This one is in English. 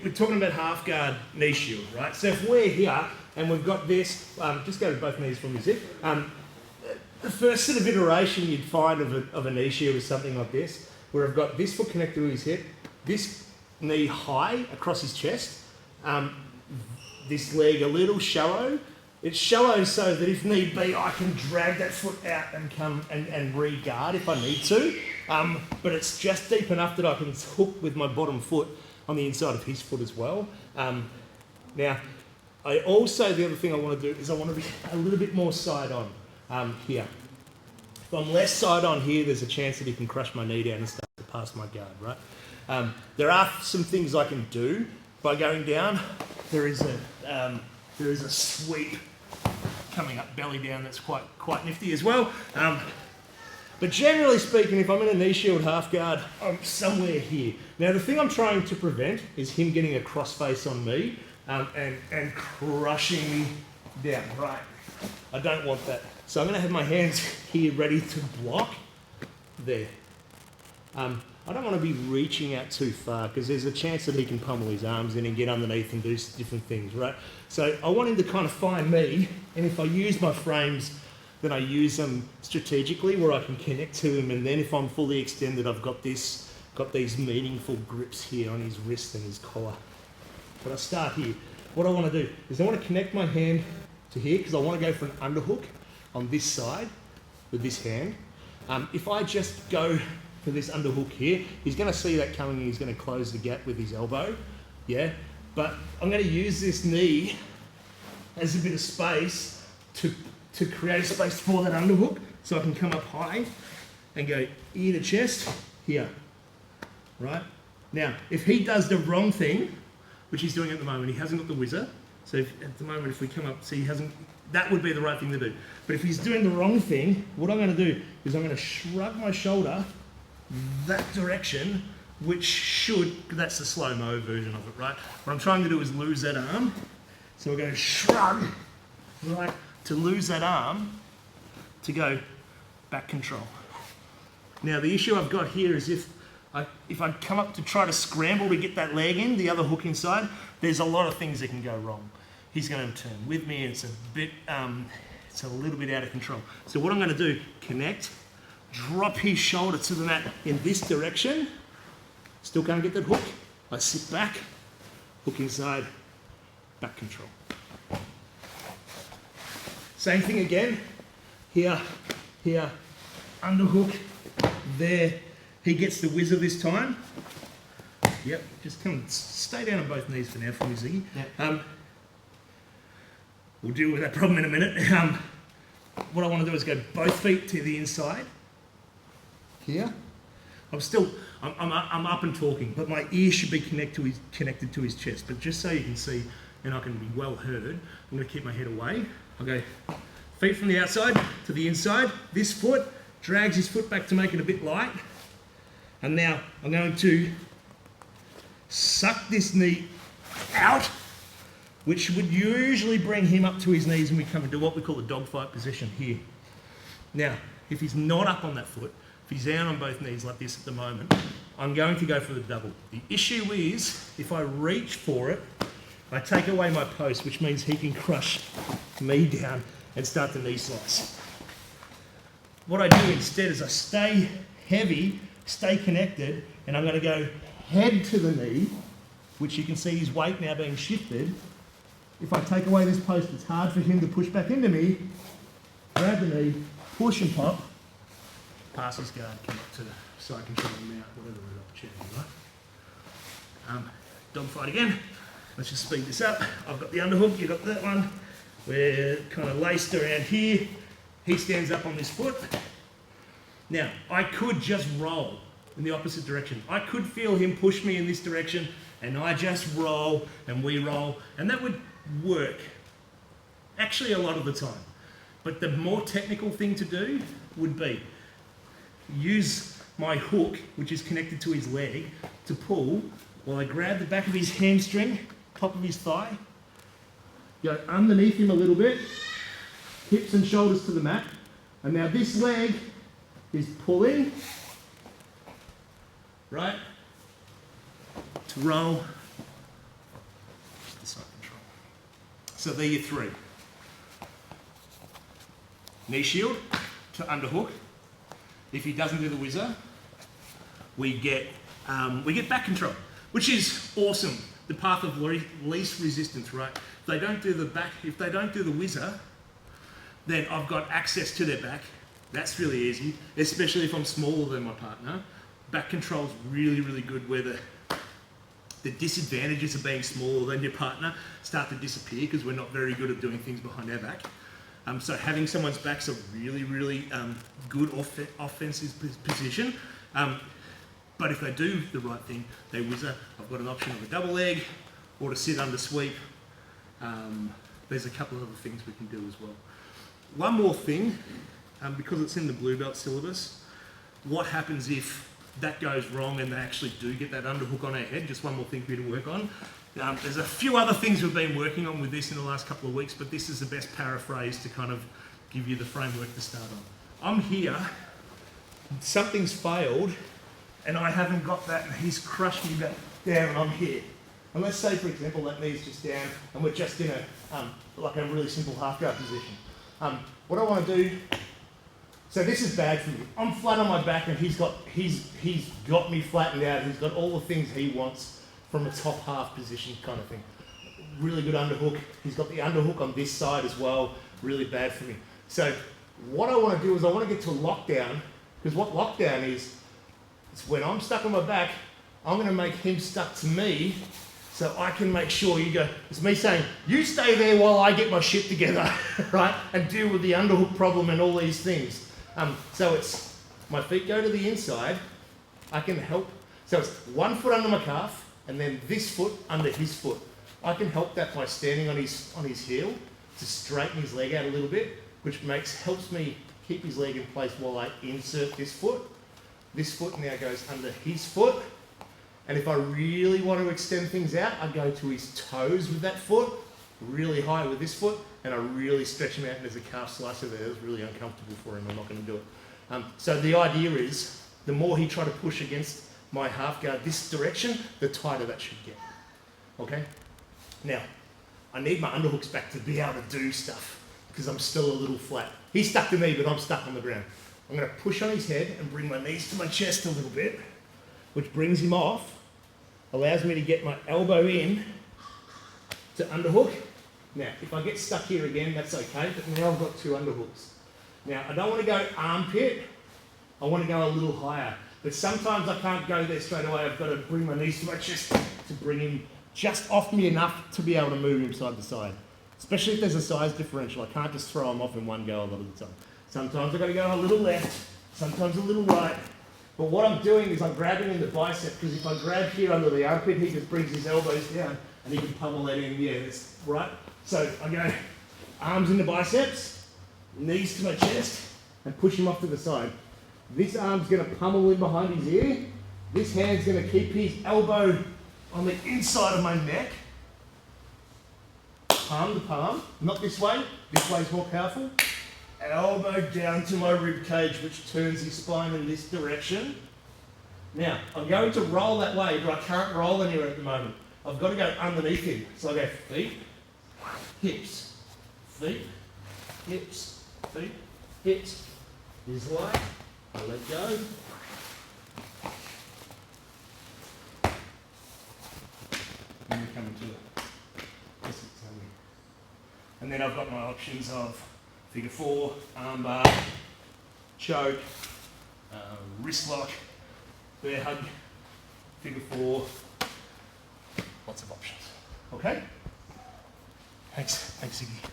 We're talking about half guard knee shield, right? So if we're here and we've got this, just go to both knees from your zip. The first sort of iteration you'd find of a knee shield is something like this, where I've got this foot connected to his hip, this knee high across his chest, this leg a little shallow. It's shallow so that if need be, I can drag that foot out and come and re-guard if I need to. But it's just deep enough that I can hook with my bottom foot on the inside of his foot as well. Now, the other thing I want to do is I want to be a little bit more side on here. If I'm less side on here, there's a chance that he can crush my knee down and start to pass my guard, right? There are some things I can do by going down. There is a sweep coming up belly down that's quite nifty as well. But generally speaking, if I'm in a knee shield half guard, I'm somewhere here. Now the thing I'm trying to prevent is him getting a crossface on me and crushing me down, right? I don't want that. So I'm gonna have my hands here ready to block there. I don't want to be reaching out too far because there's a chance that he can pummel his arms in and get underneath and do different things, right? So I want him to kind of find me, and if I use my frames, then I use them strategically where I can connect to him, and then if I'm fully extended, I've got these meaningful grips here on his wrist and his collar. But I start here. What I want to do is I want to connect my hand to here because I want to go for an underhook on this side with this hand. If I just go for this underhook here, he's going to see that coming and he's going to close the gap with his elbow, yeah? But I'm going to use this knee as a bit of space to create a space for that underhook so I can come up high and go ear to chest here, right? Now, if he does the wrong thing, which he's doing at the moment, he hasn't got the whizzer, so at the moment if we come up, see he hasn't, that would be the right thing to do. But if he's doing the wrong thing, what I'm going to do is I'm going to shrug my shoulder that direction, that's the slow-mo version of it, right? What I'm trying to do is lose that arm. So we're going to shrug, right, to lose that arm, to go back control. Now the issue I've got here is if I come up to try to scramble to get that leg in, the other hook inside, there's a lot of things that can go wrong. He's going to turn with me and it's a little bit out of control. So what I'm going to do, connect, drop his shoulder to the mat in this direction, still can't get that hook. I sit back, hook inside, back control. Same thing again, here, underhook, there. He gets the whizzer this time. Yep, just come, stay down on both knees for now for me, Ziggy. Yep. We'll deal with that problem in a minute. What I want to do is go both feet to the inside. Here, I'm up and talking, but my ear should be connected to his chest. But just so you can see, and I can be well heard, I'm going to keep my head away. I'll go feet from the outside to the inside. This foot drags his foot back to make it a bit light. And now I'm going to suck this knee out, which would usually bring him up to his knees and we come into what we call a dogfight position here. Now, if he's not up on that foot, if he's down on both knees like this at the moment, I'm going to go for the double. The issue is, if I reach for it, I take away my post, which means he can crush me down and start the knee slice. What I do instead is I stay heavy, stay connected, and I'm going to go head to the knee, which you can see his weight now being shifted. If I take away this post, it's hard for him to push back into me, grab the knee, push and pop, pass his guard, come up to the side control and mount, whatever the opportunity, right? Dogfight again. Let's just speed this up. I've got the underhook, you've got that one. We're kind of laced around here. He stands up on this foot. Now, I could just roll in the opposite direction. I could feel him push me in this direction and I just roll and we roll, and that would work actually a lot of the time. But the more technical thing to do would be use my hook, which is connected to his leg, to pull while I grab the back of his hamstring, top of his thigh, go underneath him a little bit, hips and shoulders to the mat, and now this leg is pulling, right, to roll, So there are your three. Knee shield to underhook. If he doesn't do the whizzer, we get back control, which is awesome. The path of least resistance, right? If they don't do the whizzer, then I've got access to their back. That's really easy, especially if I'm smaller than my partner. Back control is really, really good where the disadvantages of being smaller than your partner start to disappear because we're not very good at doing things behind our back. So having someone's back's a really, really good offensive position. But if they do the right thing, they whizzer. I've got an option of a double leg or to sit under sweep. There's a couple of other things we can do as well. One more thing, because it's in the blue belt syllabus, what happens if that goes wrong and they actually do get that underhook on our head? Just one more thing for you to work on. There's a few other things we've been working on with this in the last couple of weeks, but this is the best paraphrase to kind of give you the framework to start on. I'm here, something's failed, and I haven't got that, and he's crushed me back down, and I'm here. And let's say, for example, that knee's just down, and we're just in like a really simple half guard position. What I want to do, so this is bad for me. I'm flat on my back, and he's got me flattened out. He's got all the things he wants from a top half position kind of thing. Really good underhook. He's got the underhook on this side as well. Really bad for me. So what I want to do is I want to get to a lockdown, because what lockdown is, it's when I'm stuck on my back, I'm going to make him stuck to me so I can make sure it's me saying, you stay there while I get my shit together, right? And deal with the underhook problem and all these things. So it's, my feet go to the inside, I can help. So it's one foot under my calf and then this foot under his foot. I can help that by standing on his heel to straighten his leg out a little bit, which helps me keep his leg in place while I insert this foot. This foot now goes under his foot. And if I really want to extend things out, I go to his toes with that foot, really high with this foot, and I really stretch him out, and there's a calf slicer there. It's really uncomfortable for him. I'm not going to do it. So the idea is, the more he tries to push against my half guard this direction, the tighter that should get. Okay? Now, I need my underhooks back to be able to do stuff, because I'm still a little flat. He's stuck to me, but I'm stuck on the ground. I'm going to push on his head and bring my knees to my chest a little bit, which brings him off, allows me to get my elbow in to underhook. Now, if I get stuck here again, that's okay, but now I've got two underhooks. Now, I don't want to go armpit, I want to go a little higher. But sometimes I can't go there straight away. I've got to bring my knees to my chest to bring him just off me enough to be able to move him side to side. Especially if there's a size differential. I can't just throw him off in one go a lot of the time. Sometimes I've got to go a little left, sometimes a little right. But what I'm doing is I'm grabbing in the bicep, because if I grab here under the armpit, he just brings his elbows down and he can pummel that in. Yeah, that's right. So I go arms in the biceps, knees to my chest, and push him off to the side. This arm's going to pummel in behind his ear. This hand's going to keep his elbow on the inside of my neck. Palm to palm, not this way. This way's more powerful. Elbow down to my rib cage, which turns his spine in this direction. Now, I'm going to roll that way, but I can't roll anywhere at the moment. I've got to go underneath him. So I go feet, hips, feet, hips, feet, hips. His leg, I let go. And we come into it. And then I've got my options of figure four, armbar, choke, wrist lock, bear hug, figure four, lots of options. Okay? Thanks, Iggy.